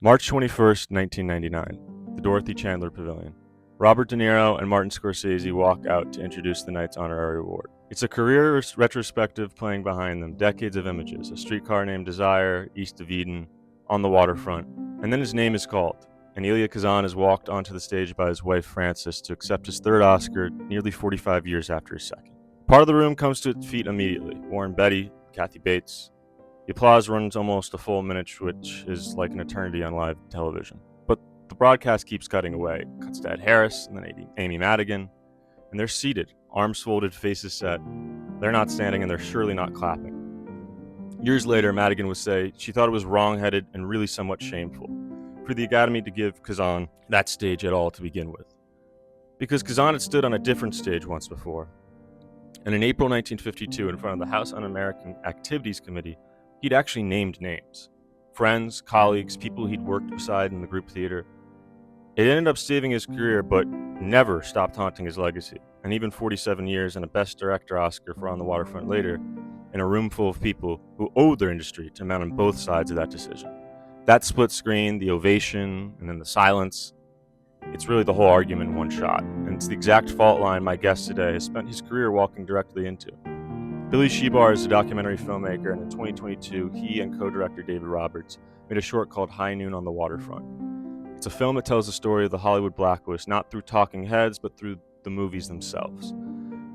March 21st, 1999, the Dorothy Chandler Pavilion. Robert De Niro and Martin Scorsese walk out to introduce the night's honorary award. It's a career retrospective playing behind them decades of images: A Streetcar Named Desire, East of Eden, On the Waterfront, and then his name is called, and Elia Kazan is walked onto the stage by his wife Frances to accept his third Oscar nearly 45 years after his second. Part of the room comes to its feet immediately: Warren Beatty, Kathy Bates. The applause runs almost a full minute, which is like an eternity on live television. But the broadcast keeps cutting away. It cuts to Ed Harris and then Amy Madigan, and they're seated, arms folded, faces set. They're not standing, and they're surely not clapping. Years later, Madigan would say she thought it was wrong-headed and really somewhat shameful for the Academy to give Kazan that stage at all to begin with, because Kazan had stood on a different stage once before. And in April 1952, in front of the House Un-American Activities Committee, he'd actually named names: friends, colleagues, people he'd worked beside in the group theater. It ended up saving his career, but never stopped haunting his legacy. And even 47 years and a Best Director Oscar for On the Waterfront later, in a room full of people who owed their industry to men on both sides of that decision. That split screen, the ovation, and then the silence, it's really the whole argument in one shot. And it's the exact fault line my guest today has spent his career walking directly into. Billy Shebar is a documentary filmmaker, and in 2022, he and co-director David Roberts made a short called High Noon on the Waterfront. It's a film that tells the story of the Hollywood Blacklist, not through talking heads, but through the movies themselves.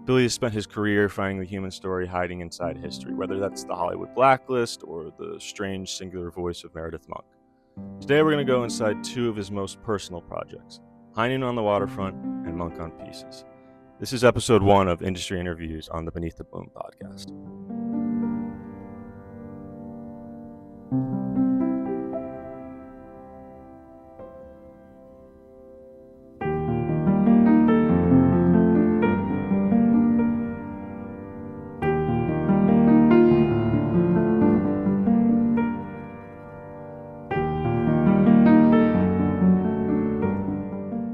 Billy has spent his career finding the human story hiding inside history, whether that's the Hollywood Blacklist or the strange singular voice of Meredith Monk. Today we're going to go inside two of his most personal projects: High Noon on the Waterfront and Monk on Pieces. This is episode 1 of Industry Interviews on the Beneath the Bloom podcast.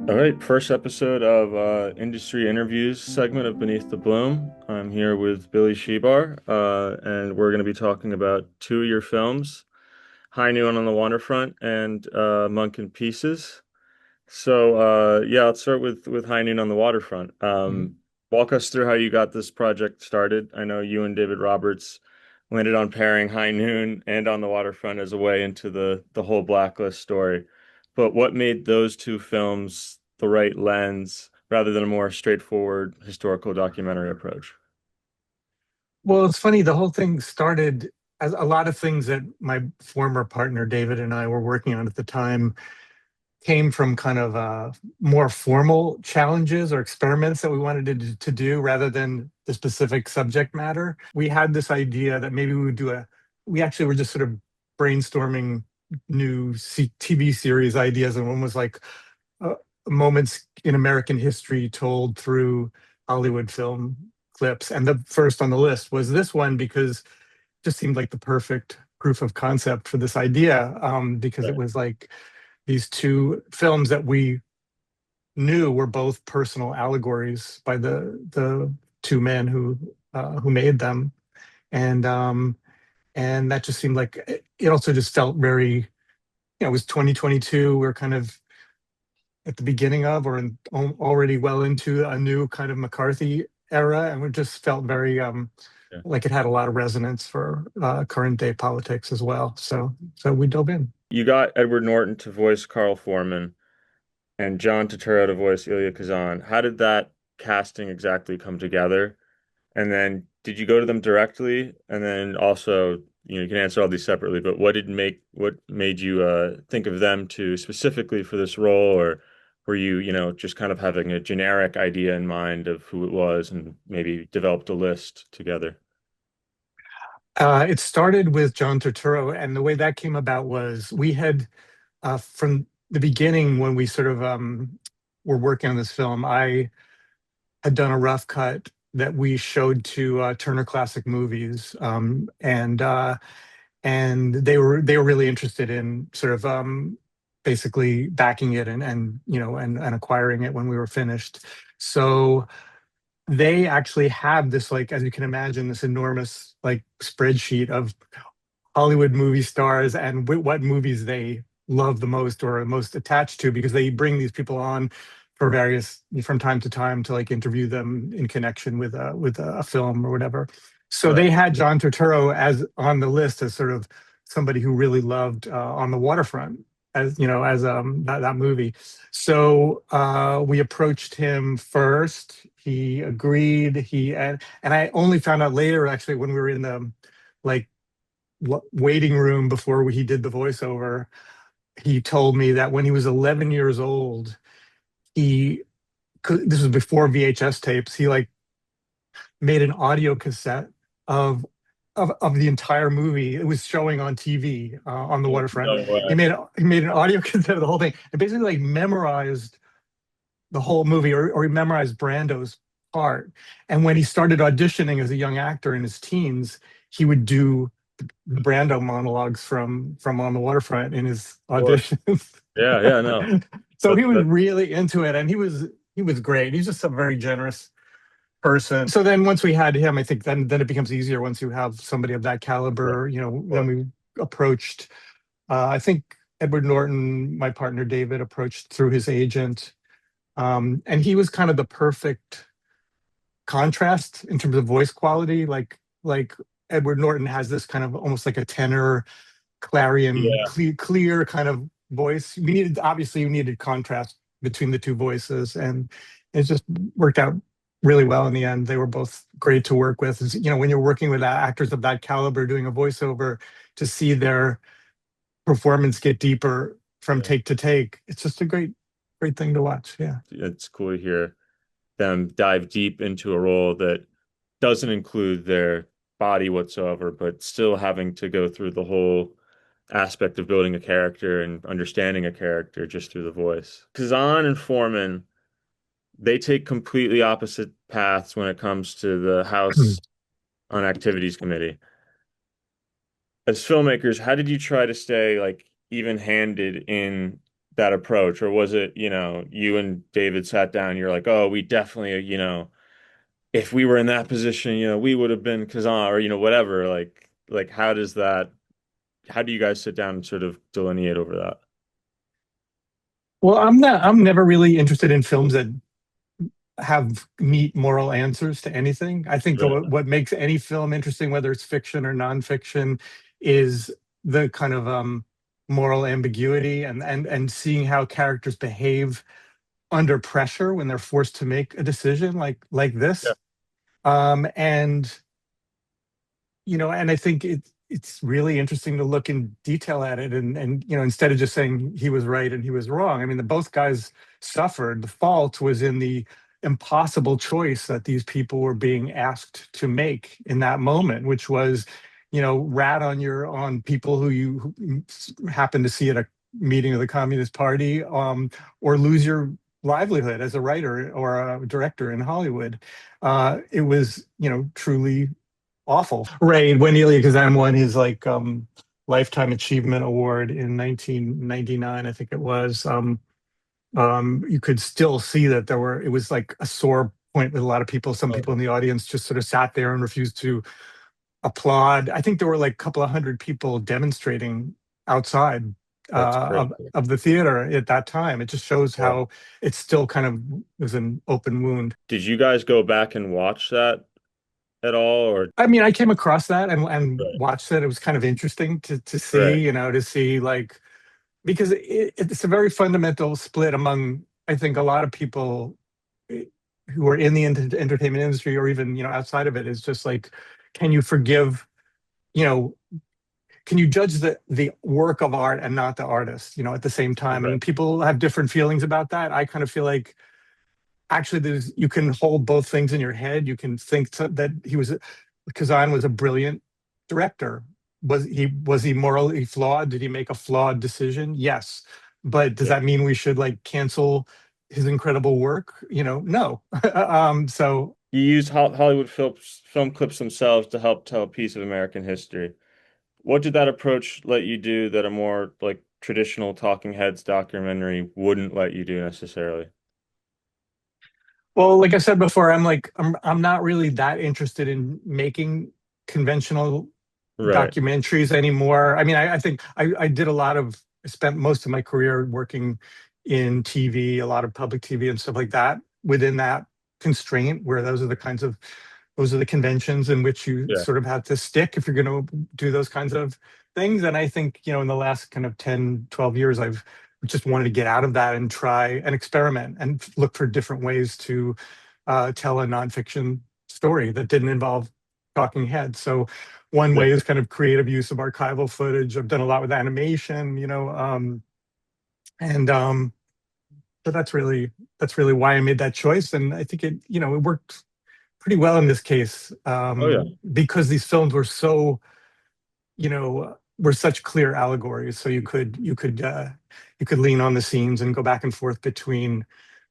All right, first episode of Industry Interviews segment of Beneath the Bloom. I'm here with Billy Shebar, and we're going to be talking about two of your films, High Noon on the Waterfront and Monk in Pieces. So, let's start with High Noon on the Waterfront. Walk us through how you got this project started. I know you and David Roberts landed on pairing High Noon and On the Waterfront as a way into the whole Blacklist story. But what made those two films the right lens rather than a more straightforward historical documentary approach? Well, it's funny, the whole thing started as a lot of things that my former partner David and I were working on at the time came from kind of more formal challenges or experiments that we wanted to do rather than the specific subject matter. We had this idea that maybe we would we actually were just sort of brainstorming new TV series ideas, and one was like moments in American history told through Hollywood film clips. And the first on the list was this one because it just seemed like the perfect proof of concept for this idea, because it was like these two films that we knew were both personal allegories by the two men who made them, and that just seemed like it also just felt very, it was 2022. We're kind of at the beginning of, or already well into a new kind of McCarthy era, and it just felt very like it had a lot of resonance for current day politics as well. So we dove in. You got Edward Norton to voice Carl Foreman and John Turturro to voice Elia Kazan. How did that casting exactly come together? And then did you go to them directly? And then also, you can answer all these separately, but what made you think of them two specifically for this role? Or were you, just kind of having a generic idea in mind of who it was and maybe developed a list together? It started with John Turturro, and the way that came about was we had, from the beginning when we sort of were working on this film, I had done a rough cut that we showed to Turner Classic Movies, and they were really interested in sort of basically backing it and acquiring it when we were finished. So they actually have this, like, as you can imagine, this enormous like spreadsheet of Hollywood movie stars and what movies they love the most or most attached to, because they bring these people on for various from time to time to like interview them in connection with a film or whatever. So Right. they had John Turturro as on the list as sort of somebody who really loved On the Waterfront, as you know, as that movie. So we approached him first. He agreed. And I only found out later, actually, when we were in the like waiting room before he did the voiceover. He told me that when he was 11 years old, he this was before VHS tapes. He like made an audio cassette of of the entire movie. It was showing on TV on the Waterfront. No way. He made an audio cassette of the whole thing and basically like memorized the whole movie, or he memorized Brando's part. And when he started auditioning as a young actor in his teens, he would do the Brando monologues from On the Waterfront in his Of course. auditions. Yeah, yeah, no. So he was That really into it, and he was great. He's just a very generous person. So then once we had him, I think then it becomes easier once you have somebody of that right. caliber. You know, Of then course. we approached. I think Edward Norton, my partner David, approached through his agent, and he was kind of the perfect contrast in terms of voice quality. Like Edward Norton has this kind of almost like a tenor clarion Yeah. clear kind of voice. We needed, obviously, we needed contrast between the two voices, and it just worked out really well in the end. They were both great to work with. You know, when you're working with actors of that caliber doing a voiceover, to see their performance get deeper from Yeah. take to take, it's just a great thing to watch. Yeah. It's cool to hear them dive deep into a role that doesn't include their body whatsoever, but still having to go through the whole aspect of building a character and understanding a character just through the voice. Kazan and Foreman, they take completely opposite paths when it comes to the House on Activities Committee. As filmmakers, how did you try to stay like even-handed in that approach? Or was it, you and David sat down, you're like, oh, we definitely, if we were in that position, we would have been Kazan or, whatever. Like how do you guys sit down and sort of delineate over that? Well, I'm never really interested in films that have neat moral answers to anything. I think Right. what makes any film interesting, whether it's fiction or nonfiction, is the kind of moral ambiguity, and seeing how characters behave under pressure when they're forced to make a decision like Yeah. this. And and I think it's really interesting to look in detail at it, and instead of just saying he was right and he was wrong. I mean, both guys suffered. The fault was in the impossible choice that these people were being asked to make in that moment, which was, rat on people who happen to see at a meeting of the Communist Party, or lose your livelihood as a writer or a director in Hollywood. It was, truly awful. Right. When Elia Kazan won his lifetime achievement award in 1999, I think it was, you could still see that it was like a sore point with a lot of people. Some Oh, people in the audience just sort of sat there and refused to applaud. I think there were like a couple of hundred people demonstrating outside that's crazy. of the theater at that time. It just shows Yeah. how it still kind of was an open wound. Did you guys go back and watch that at all or I mean, I came across that and right. watched it. It was kind of interesting to see, Right. to see like, because it's a very fundamental split among, I think, a lot of people who are in the entertainment industry, or even, outside of it, is just like, can you forgive, you know, can you judge the work of art and not the artist, at the same time? Right. And people have different feelings about that. I kind of feel like actually you can hold both things in your head. You can think that Kazan was a brilliant director. Was he morally flawed? Did he make a flawed decision? Yes. But does Yeah. that mean we should like cancel his incredible work? No. So You use Hollywood film clips themselves to help tell a piece of American history. What did that approach let you do that a more like traditional talking heads documentary wouldn't let you do necessarily? well, like I said before, I'm not really that interested in making conventional Right. documentaries anymore. I mean, I think I did a lot of spent most of my career working in TV, a lot of public TV and stuff like that. Within that constraint, where those are the conventions in which you Yeah. sort of have to stick if you're going to do those kinds of things. And I think, in the last kind of 10, 12 years, I've just wanted to get out of that and try and experiment and look for different ways to tell a nonfiction story that didn't involve talking heads. So one Yeah. way is kind of creative use of archival footage. I've done a lot with animation, and so that's really why I made that choice. And I think it worked pretty well in this case, Oh yeah. because these films were such clear allegories. So you could lean on the scenes and go back and forth between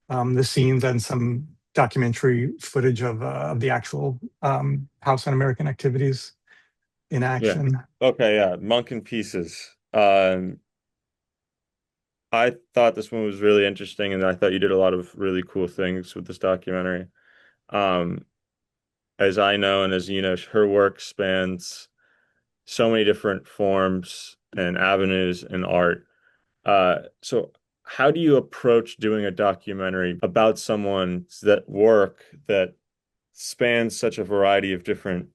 the scenes and some documentary footage of the actual House Un-American activities in Yeah. action. Okay, yeah. Monk in Pieces. I thought this one was really interesting, and I thought you did a lot of really cool things with this documentary. Um, as I know, and as you know, her work spans so many different forms and avenues in art. So how do you approach doing a documentary about someone's that work that spans such a variety of different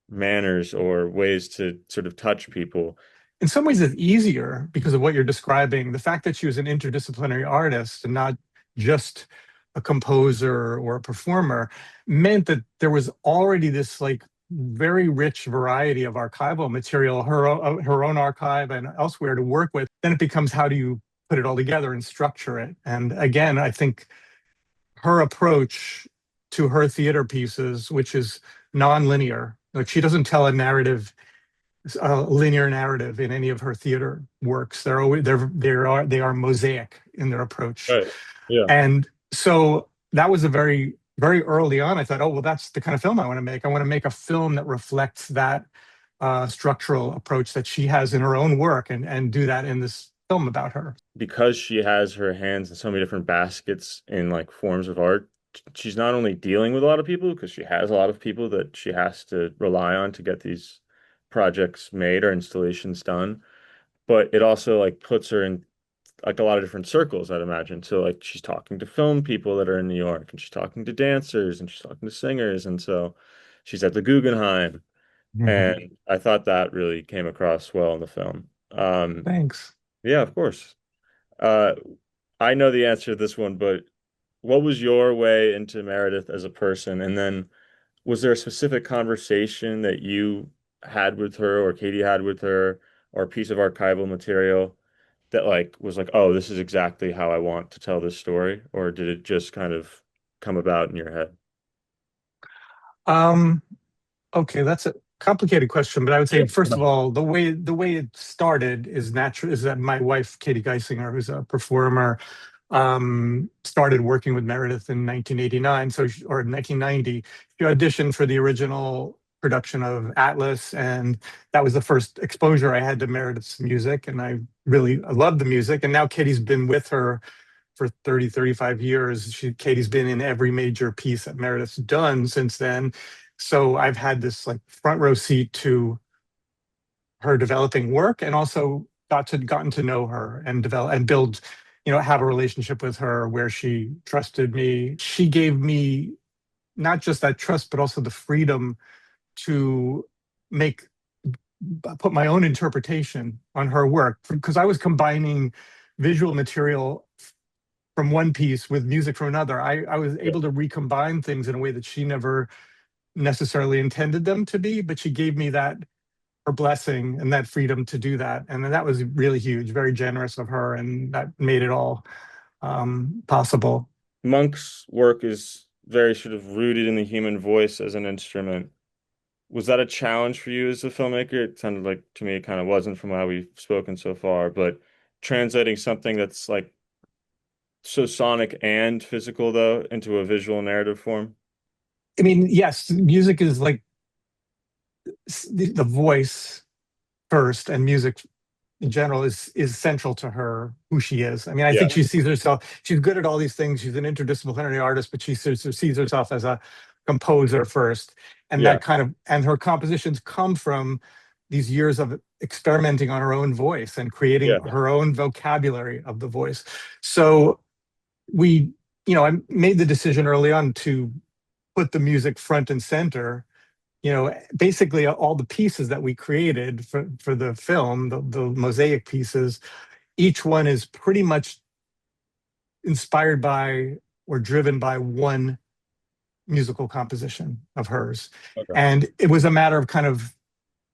manners or ways to sort of touch people? In some ways, it's easier because of what you're describing. The fact that she was an interdisciplinary artist and not just a composer or a performer meant that there was already this like very rich variety of archival material, her own archive and elsewhere to work with. Then it becomes, how do you put it all together and structure it? And again, I think her approach to her theater pieces, which is non-linear, like she doesn't tell a linear narrative in any of her theater works. They are mosaic in their approach. Right. Yeah. And so that was a very, very early on. I thought, oh, well, that's the kind of film I want to make. I want to make a film that reflects that structural approach that she has in her own work, and do that in this film about her. Because she has her hands in so many different baskets in like forms of art, she's not only dealing with a lot of people because she has a lot of people that she has to rely on to get these projects made or installations done, but it also like puts her in like a lot of different circles, I'd imagine. So like she's talking to film people that are in New York, and she's talking to dancers, and she's talking to singers, and so she's at the Guggenheim. Mhm. And I thought that really came across well in the film. Thanks. Yeah, of course. Uh, I know the answer to this one, but what was your way into Meredith as a person? And then was there a specific conversation that you had with her or Katie had with her or a piece of archival material that like was like, oh, this is exactly how I want to tell this story? Or did it just kind of come about in your head? Um, Okay, that's a complicated question, but I would say, Yeah. first of all, the way it started is natural. Is that my wife, Katie Geisinger, who's a performer, started working with Meredith in 1989, or 1990. She auditioned for the original production of Atlas, and that was the first exposure I had to Meredith's music, and I loved the music. And now Katie's been with her for 30, 35 years. Katie's been in every major piece that Meredith's done since then. So I've had this like front row seat to her developing work, and also gotten to know her and develop and build, have a relationship with her where she trusted me. She gave me not just that trust, but also the freedom to make put my own interpretation on her work, because I was combining visual material from one piece with music from another. I was able to recombine things in a way that she never necessarily intended them to be, but she gave me that her blessing and that freedom to do that, and that was really huge, very generous of her, and that made it all possible. Monk's work is very sort of rooted in the human voice as an instrument. Was that a challenge for you as a filmmaker? It sounded like to me it kind of wasn't from how we've spoken so far, but translating something that's like so sonic and physical though into a visual narrative form. I mean, yes, music is like the voice first, and music in general is central to her, who she is. I mean, I Yeah. think she sees herself, she's good at all these things. She's an interdisciplinary artist, but she sees herself as a composer first. And Yeah. and her compositions come from these years of experimenting on her own voice and Yeah. creating her own vocabulary of the voice. So we, I made the decision early on to put the music front and center. Basically all the pieces that we created for the film, the mosaic pieces, each one is pretty much inspired by or driven by one musical composition of hers. Okay. And it was a matter of kind of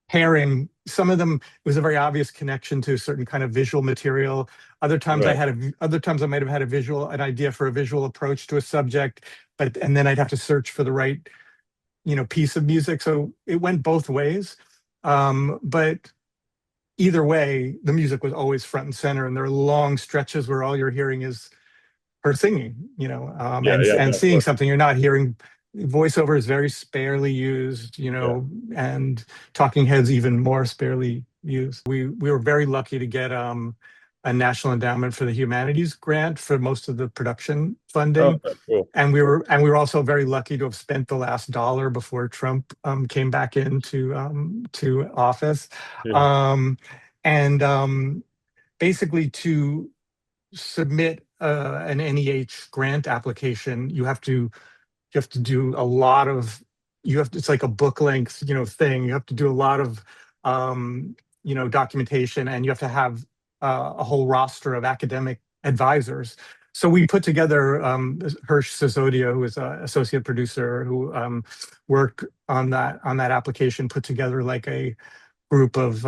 pairing. Some of them, it was a very obvious connection to a certain kind of visual material. Other times Right. other times I might have had an idea for a visual approach to a subject, and then I'd have to search for the right, piece of music. So it went both ways. But either way, the music was always front and center. And there are long stretches where all you're hearing is her singing, Yeah. and Yeah. seeing Definitely. something. You're not hearing voiceover is very sparely used, Yeah. and talking heads even more sparely used. We were very lucky to get a National Endowment for the Humanities grant for most of the production Oh, funding. okay, cool. And we were also very lucky to have spent the last dollar before Trump came back into to office, Yeah. um, and basically to submit an NEH grant application, you have to do a lot of it's like a book length thing. You have to do a lot of documentation, and you have to have a whole roster of academic advisors. So we put together Hirsch Sisodio, who is an associate producer who worked on that application, put together like a group of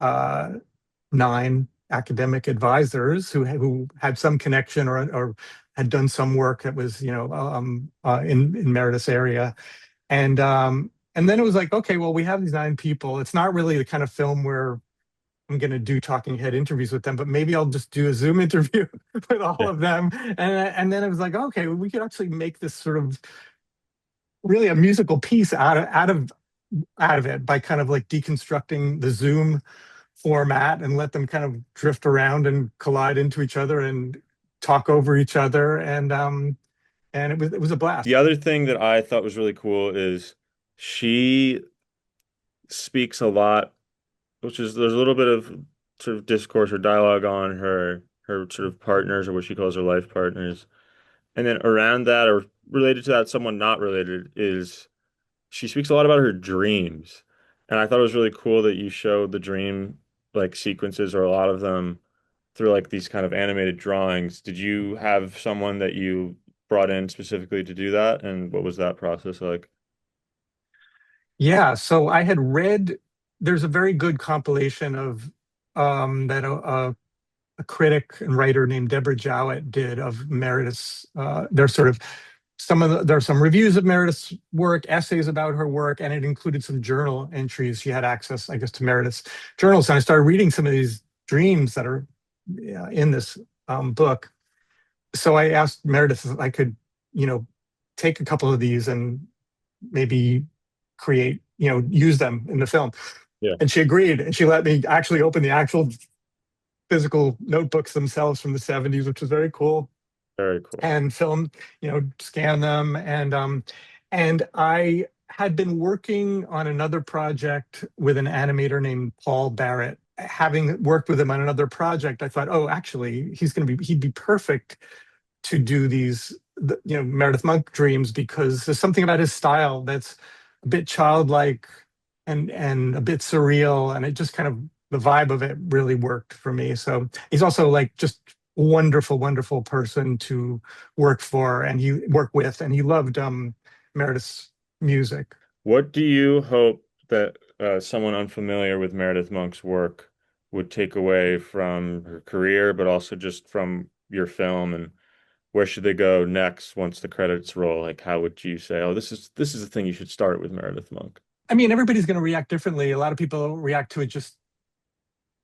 uh, 9 academic advisors who had some connection or had done some work that was in Meredith's area, and then it was like, okay, well, we have these 9 people. It's not really the kind of film where I'm going to do talking head interviews with them, but maybe I'll just do a Zoom interview with all Yeah. of them. And then it was like, okay, we could actually make this sort of really a musical piece out of it by kind of like deconstructing the Zoom format and let them kind of drift around and collide into each other and talk over each other, and it was a blast. The other thing that I thought was really cool is she speaks a lot, which is there's a little bit of sort of discourse or dialogue on her sort of partners or what she calls her life partners. And then around that or related to that, someone not related is she speaks a lot about her dreams. And I thought it was really cool that you showed the dream like sequences or a lot of them through like these kind of animated drawings. Did you have someone that you brought in specifically to do that? And what was that process like? Yeah, so I had read, there's a very good compilation of that a critic and writer named Deborah Jowett did of Meredith's. There's sort of there are some reviews of Meredith's work, essays about her work, and it included some journal entries. She had access, I guess, to Meredith's journals, and I started reading some of these dreams that are in this book. So I asked Meredith if I could, take a couple of these and maybe create, use them in the film. Yeah, And she agreed, and she let me actually open the actual physical notebooks themselves from the 70s, which was very cool, very cool. and film, scan them. And I had been working on another project with an animator named Paul Barrett. Having worked with him on another project, I thought, oh, actually, he'd be perfect to do these, Meredith Monk dreams, because there's something about his style that's a bit childlike and a bit surreal, and it just kind of, the vibe of it really worked for me. So he's also like just wonderful, wonderful person to work with, and he loved Meredith's music. What do you hope that someone unfamiliar with Meredith Monk's work would take away from her career, but also just from your film, and where should they go next once the credits roll? Like, how would you say, oh, this is the thing you should start with Meredith Monk? I mean, everybody's going to react differently. A lot of people react to it just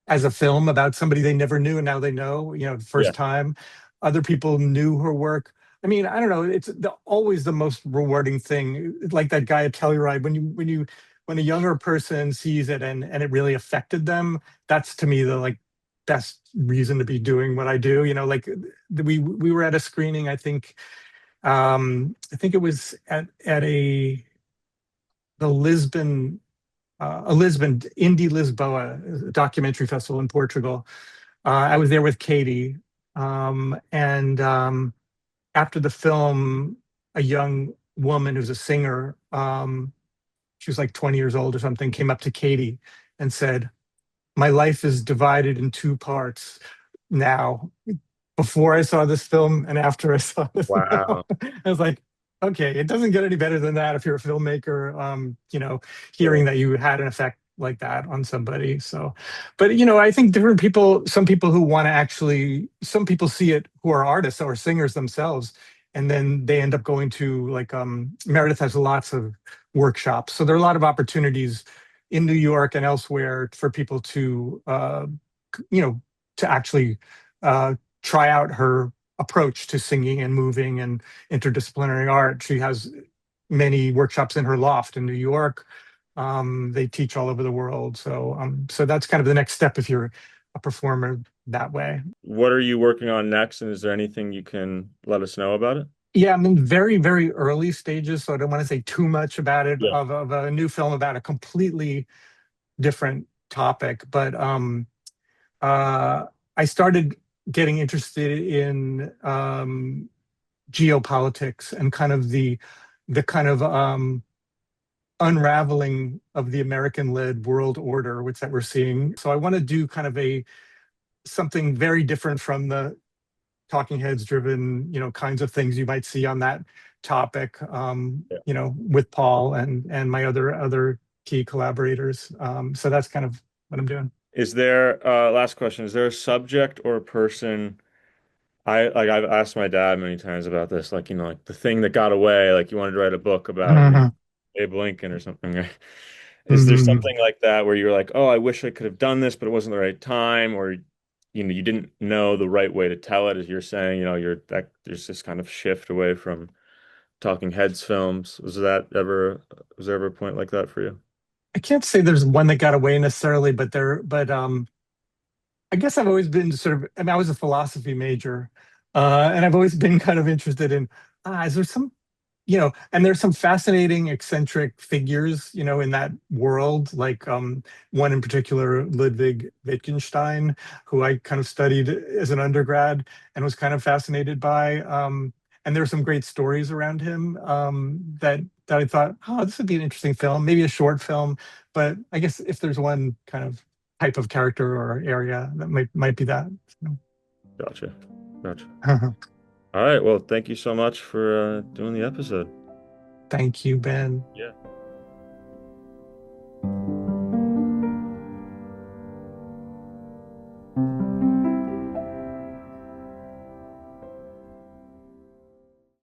as a film about somebody they never knew and now they know, the Yeah, first time. Other people knew her work. I mean, I don't know. It's always the most rewarding thing. Like that guy at Telluride, when a younger person sees it and it really affected them, that's to me the like best reason to be doing what I do. Like we were at a screening. I think it was at the Lisbon a Lisbon Indie Lisboa documentary festival in Portugal. I was there with Katie, and after the film, a young woman who's a singer, she was like 20 years old or something, came up to Katie and said, "My life is divided in two parts now. Before I saw this film and after I saw this film." Wow. I was like, okay, it doesn't get any better than that if you're a filmmaker, Yeah. hearing that you had an effect like that on somebody. So, but I think different people, some people who want to actually, some people see it who are artists or singers themselves, and then they end up going to like Meredith has lots of workshops. So there are a lot of opportunities in New York and elsewhere for people to you know, to actually uh, try out her approach to singing and moving and interdisciplinary art. She has many workshops in her loft in New York. They teach all over the world. So that's kind of the next step if you're a performer that way. What are you working on next, and is there anything you can let us know about it? Yeah, I'm in very, very early stages, so I don't want to say too much about it Yeah. of a new film about a completely different topic. But uh, I started getting interested in geopolitics and kind of the kind of unraveling of the American-led world order, which that we're seeing. So I want to do kind of a something very different from the talking heads driven, kinds of things you might see on that topic, Yeah. with Paul and my other key collaborators. So that's kind of what I'm doing. Is there, last question, is there a subject or a person? I've asked my dad many times about this, like, like the thing that got away, like you wanted to write a book about, Mhm. Abe Lincoln or something, right? Is there Mhm. something like that where you're like, oh, I wish I could have done this, but it wasn't the right time, or you didn't know the right way to tell it, as you're saying, you're that there's this kind of shift away from talking heads films. Was there ever a point like that for you? I can't say there's one that got away necessarily, but I guess I've always been sort of, I mean, I was a philosophy major, and I've always been kind of interested in, is there some, and there's some fascinating eccentric figures, in that world, like one in particular, Ludwig Wittgenstein, who I kind of studied as an undergrad and was kind of fascinated by. And there are some great stories around him that I thought, oh, this would be an interesting film, maybe a short film. But I guess if there's one kind of type of character or area that might be that. Gotcha. Gotcha. So. All right. Well, thank you so much for doing the episode. Thank you, Ben. Yeah.